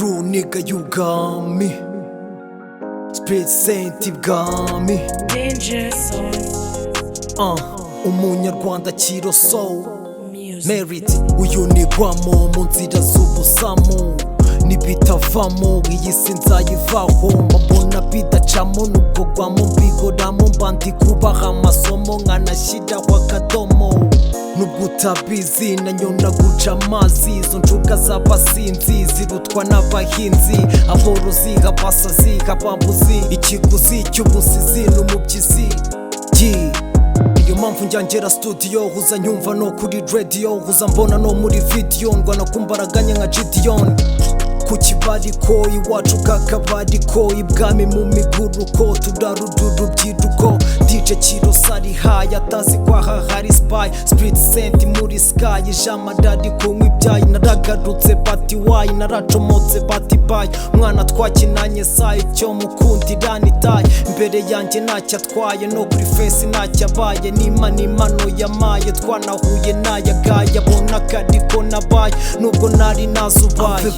Real nigga, you got me. Spirit Saint ibwami. Dangerous Umunyarwanda Kiro Soul music. Merit uyu nigwamo mu nzira z'ubusamu nibitavamo iyi si nzayivaho mbona bidacamo nubwo gwamo mbigoramo mbandi kubaha amasomo nkanashyiraho akadomo nubwo utabizi nanyona guca amazi izo njuga z'abasinzi zirutwa n'abahinzi aborozi abasazi abambuzi ikiguzi cy'ubusizi n'umubyizi iyo mpamvu njyangera studio huza nyumva no kuri radio huza mbona no muri video ndwana kumbaraganya nka Gideon ku kibariko iwacu kakabariko ibwami mu miguruko turarududu byiduko DJ Kiro sari haya atazi kwaha hari spy Spirit Saint muri sky ijama dadi kunywa ibyayi naragarutse bati wayi naracomotse bati bye mwana twakinanye sayi cyo mukundira nitaye imbere yanjye ntacyo atwaye no kuri face ntacyo abaye n'imano yamaye twanahuye n'ayagaye abona kadiko nabaye nubwo nari nazubaye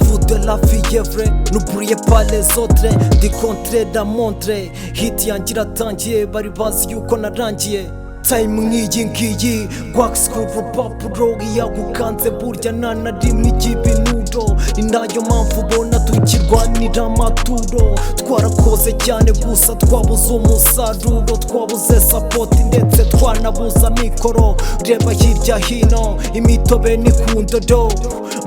la fièvre, n'oubliez pas les autres Des contrées d'un montre Hit yanjye iratangiye bari bazi yuko narangiye Time nk'iyi ngiyi Wax ku rupapuro yagukanze burya nana rimwe igibinuro Ni nayo mpamvu ubona tukirwanira amaturo Twarakoze cyane gusa twabuze umusaruro Twabuze support ndetse twanabuza mikoro Reba hirya hino imitobe n'ikundodo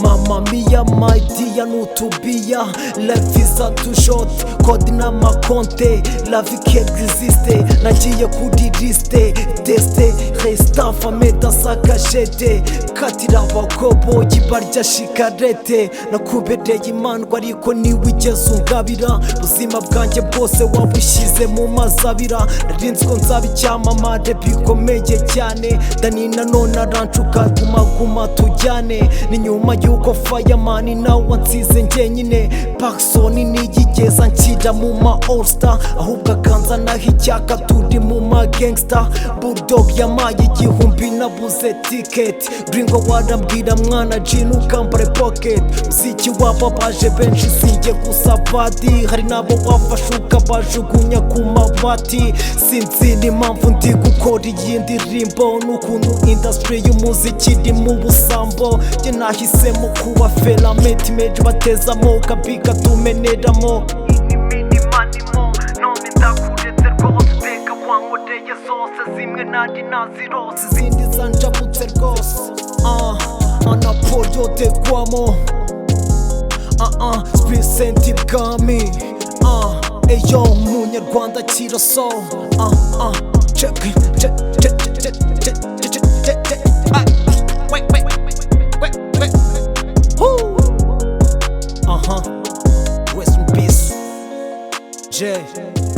Mama mia my dear nutubiya Life is a too short Kodi n'amakonte La vie qui existe Nagiye kuri liste Teste Resta fame dans kashete Katira abakobo Yibarya shikarete Nakubereye imandwa ariko niwigeze ungabira Buzima bwanjye bwose wabushyize mu mazabira Narinzwe nzaba icyamamare bikomeye cyane Danina none arancuka guma tujyane Ni nyuma yuko fireman nawe wansize njyenyine Paxson niyigeza nshyira mu ma all star Ahubwo akanza naho icyaka turi mu ma gangster Bulldog yamaye igihumbi nabuze ticket Gringo warambwira mwana Gin ukambare pocket Muziki wababaje benshi sinjye gusa badi Hari nabo wafashe ukabajugunya ku mabati Sinzi n'impamvu ndi gukora iyi ndirimbo N'ukuntu industry y'umuziki iri mu busambo Jye nahisemo kuba fela metimeje batezamo Kabika tumeneramo Iniminimanimo none ndakuretse rwose Teka wankoreye zose zimwe nari nazirose Izindi zanjabutse rwose Anapolio de Guamo Spirit Saint ibwami Eyo umunyarwanda Kiro Soul Check Rest in peace J